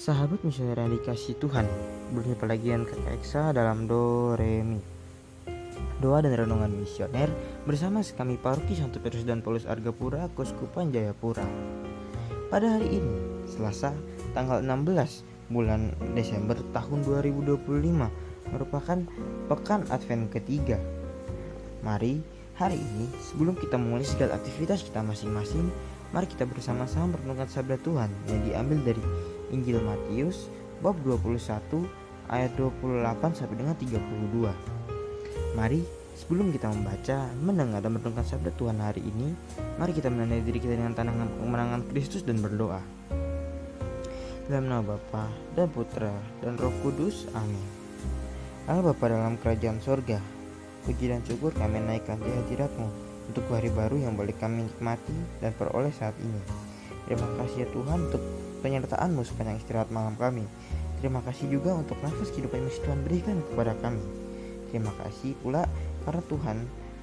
Sahabat misioner yang dikasih Tuhan, bunyi pelagian Kakak Eksa dalam Do Re Mi. Doa dan renungan misioner bersama kami Paroki Santo Petrus dan Paulus Argapura, Keuskupan Jayapura. Pada hari ini, Selasa, tanggal 16 bulan Desember tahun 2025, merupakan pekan Advent ketiga. Mari hari ini, sebelum kita memulai segala aktivitas kita masing-masing, mari kita bersama-sama merenungkan sabda Tuhan yang diambil dari Injil Matius bab 21 ayat 28 sampai dengan 32. Mari sebelum kita membaca, mendengar dan merenungkan sabda Tuhan hari ini, mari kita menandai diri kita dengan tangan kemenangan Kristus dan berdoa. Dalam nama Bapa dan Putra dan Roh Kudus, amin. Allah Bapa dalam kerajaan sorga, puji dan syukur kami naikkan di hadirat-Mu untuk hari baru yang boleh kami nikmati dan peroleh saat ini. Terima kasih ya Tuhan untuk penyertaan-Mu sepanjang istirahat malam kami. Terima kasih juga untuk nafas kehidupan yang masih Tuhan berikan kepada kami. Terima kasih pula karena Tuhan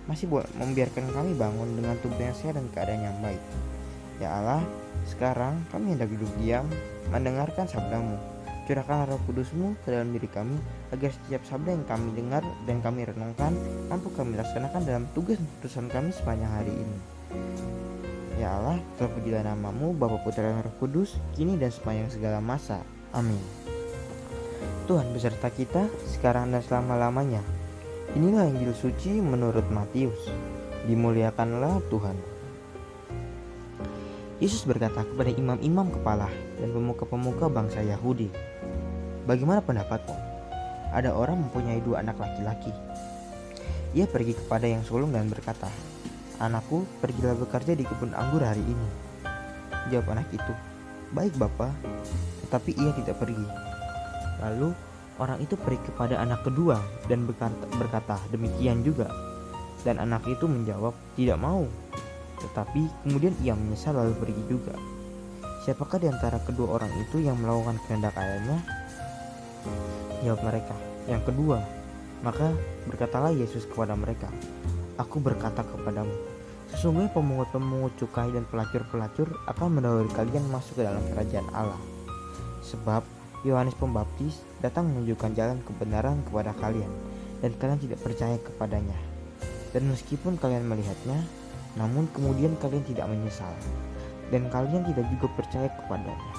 masih membiarkan kami bangun dengan tubuh yang sehat dan keadaan yang baik. Ya Allah, sekarang kami hendak duduk diam mendengarkan sabda-Mu. Curahkan Roh Kudus-Mu ke dalam diri kami, agar setiap sabda yang kami dengar dan kami renungkan mampu kami laksanakan dalam tugas dan keputusan kami sepanjang hari ini. Ya Allah, terpujilah nama-Mu, Bapa, Putra dan Roh Kudus, kini dan sepanjang segala masa. Amin. Tuhan beserta kita sekarang dan selama-lamanya. Inilah Injil suci menurut Matius. Dimuliakanlah Tuhan. Yesus berkata kepada imam-imam kepala dan pemuka-pemuka bangsa Yahudi, "Bagaimana pendapatmu? Ada orang mempunyai 2 anak laki-laki. Ia pergi kepada yang sulung dan berkata, 'Anakku, pergilah bekerja di kebun anggur hari ini.' Jawab anak itu, 'Baik Bapa,' tetapi ia tidak pergi. Lalu orang itu pergi kepada anak kedua dan berkata demikian juga. Dan anak itu menjawab, 'Tidak mau.' Tetapi kemudian ia menyesal lalu pergi juga. Siapakah di antara kedua orang itu yang melakukan kehendak ayahnya?" Jawab mereka, "Yang kedua." Maka berkatalah Yesus kepada mereka, "Aku berkata kepadamu, sesungguhnya pemungut-pemungut cukai dan pelacur-pelacur akan mendahului kalian masuk ke dalam kerajaan Allah. Sebab Yohanes Pembaptis datang menunjukkan jalan kebenaran kepada kalian, dan kalian tidak percaya kepadanya. Dan meskipun kalian melihatnya, namun kemudian kalian tidak menyesal, dan kalian tidak juga percaya kepadanya."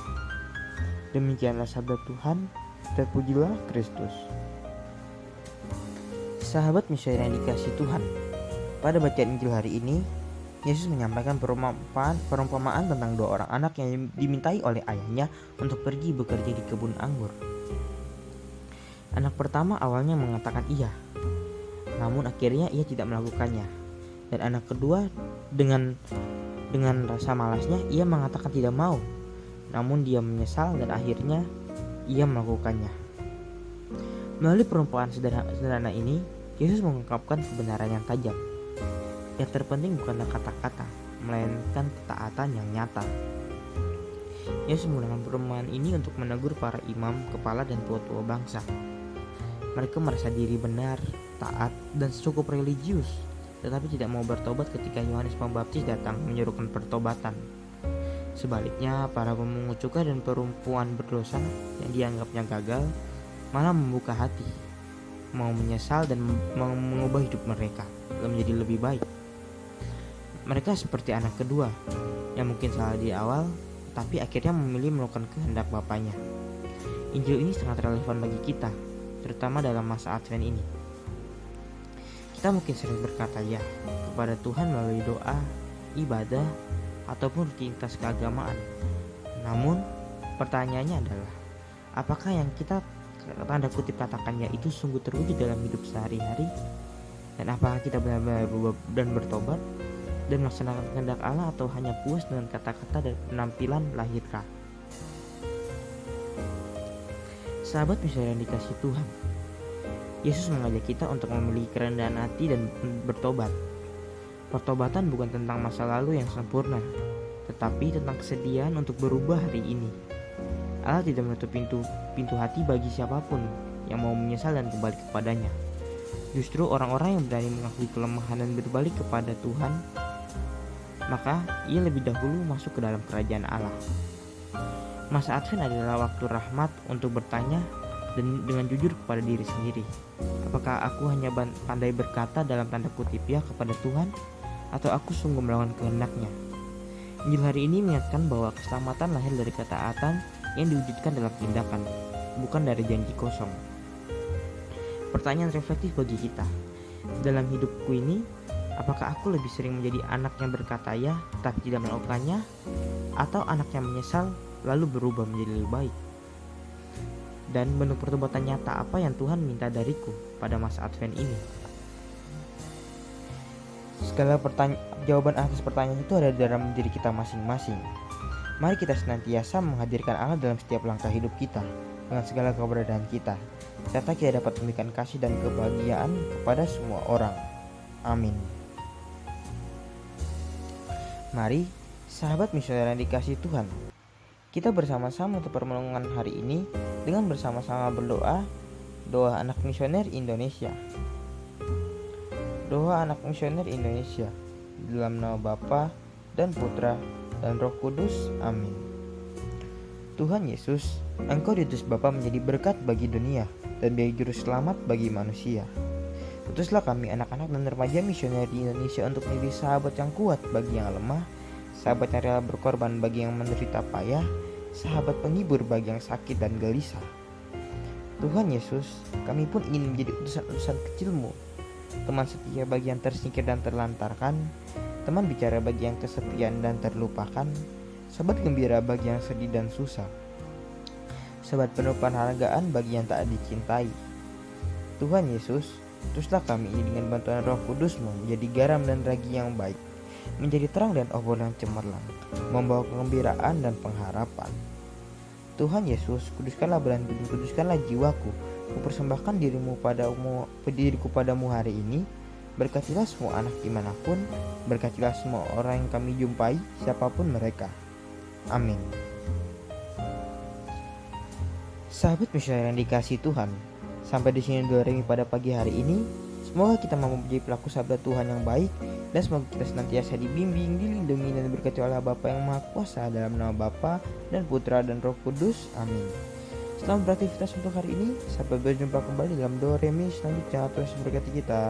Demikianlah sabda Tuhan. Terpujilah Kristus. Sahabat misioner yang dikasih Tuhan, pada bacaan Injil hari ini, Yesus menyampaikan perumpamaan tentang 2 orang anak yang dimintai oleh ayahnya untuk pergi bekerja di kebun anggur. Anak pertama awalnya mengatakan iya, namun akhirnya ia tidak melakukannya. Dan anak kedua dengan rasa malasnya ia mengatakan tidak mau, namun dia menyesal dan akhirnya ia melakukannya. Melalui perumpamaan sederhana ini, Yesus mengungkapkan kebenaran yang tajam. Yang terpenting bukanlah kata-kata, melainkan ketaatan yang nyata. Yesus menggunakan perumpamaan ini untuk menegur para imam, kepala, dan tua-tua bangsa. Mereka merasa diri benar, taat, dan cukup religius, tetapi tidak mau bertobat ketika Yohanes Pembaptis datang menyerukan pertobatan. Sebaliknya, para pemungut cukai dan perempuan berdosa yang dianggapnya gagal malah membuka hati, mau menyesal dan mau mengubah hidup mereka menjadi lebih baik. Mereka seperti anak kedua yang mungkin salah di awal, tapi akhirnya memilih melakukan kehendak bapaknya. Injil ini sangat relevan bagi kita, terutama dalam masa Advent ini. Kita mungkin sering berkata ya kepada Tuhan melalui doa, ibadah, ataupun rutinitas keagamaan. Namun pertanyaannya adalah, apakah yang kita tanda kutip katakannya itu sungguh terwujud dalam hidup sehari-hari? Dan apakah kita benar-benar berubah dan bertobat dan melaksanakan kehendak Allah, atau hanya puas dengan kata-kata dan penampilan lahiriah? Sahabat misioner yang dikasih Tuhan, Yesus mengajak kita untuk memiliki kerendahan hati dan bertobat. Pertobatan bukan tentang masa lalu yang sempurna, tetapi tentang kesediaan untuk berubah hari ini. Allah tidak menutup pintu hati bagi siapapun yang mau menyesal dan kembali kepadanya. Justru orang-orang yang berani mengakui kelemahan dan berbalik kepada Tuhan, maka ia lebih dahulu masuk ke dalam kerajaan Allah. Masa Advent adalah waktu rahmat untuk bertanya dan dengan jujur kepada diri sendiri. Apakah aku hanya pandai berkata dalam tanda kutip ya kepada Tuhan, atau aku sungguh melakukan kehendak-Nya? Injil hari ini mengingatkan bahwa keselamatan lahir dari ketaatan yang diwujudkan dalam tindakan, bukan dari janji kosong. Pertanyaan reflektif bagi kita, dalam hidupku ini, apakah aku lebih sering menjadi anak yang berkata ya tapi tidak melakukannya, atau anak yang menyesal lalu berubah menjadi lebih baik? Dan bentuk pertobatan nyata apa yang Tuhan minta dariku pada masa Advent ini? Segala jawaban atas pertanyaan itu ada dalam diri kita masing-masing. Mari kita senantiasa menghadirkan Allah dalam setiap langkah hidup kita, dengan segala keberadaan kita, serta kita dapat memberikan kasih dan kebahagiaan kepada semua orang. Amin. Mari, sahabat misioner yang dikasihi Tuhan, kita bersama-sama untuk permenungan hari ini dengan bersama-sama berdoa, doa anak misioner Indonesia. Doa anak misioner Indonesia, dalam nama Bapa dan Putra dan Roh Kudus. Amin. Tuhan Yesus, Engkau diutus Bapa menjadi berkat bagi dunia dan menjadi juru selamat bagi manusia. Utuslah kami anak-anak dan remaja misioner di Indonesia untuk menjadi sahabat yang kuat bagi yang lemah, sahabat yang rela berkorban bagi yang menderita payah, sahabat penghibur bagi yang sakit dan gelisah. Tuhan Yesus, kami pun ingin menjadi utusan-utusan kecil-Mu, teman setia bagi yang tersingkir dan terlantarkan, teman bicara bagi yang kesepian dan terlupakan, sahabat gembira bagi yang sedih dan susah, sahabat penuh penghargaan bagi yang tak dicintai. Tuhan Yesus, utuslah kami ini dengan bantuan Roh Kudus-Mu menjadi garam dan ragi yang baik, menjadi terang dan obor yang cemerlang, membawa kegembiraan dan pengharapan. Tuhan Yesus, kuduskanlah badan tubuh, kuduskanlah jiwaku, kupersembahkan diriku padamu hari ini. Berkatilah semua anak dimanapun, berkatilah semua orang yang kami jumpai, siapapun mereka. Amin. Sahabat misioner yang dikasihi Tuhan, sampai di sini Doa Remi pada pagi hari ini. Semoga kita mampu menjadi pelaku sabda Tuhan yang baik, dan semoga kita senantiasa dibimbing, dilindungi, dan diberkati oleh Bapa yang Maha Kuasa, dalam nama Bapa dan Putra dan Roh Kudus. Amin. Selamat beraktivitas untuk hari ini. Sampai berjumpa kembali dalam Doa Remi selanjutnya. Tuhan memberkati kita.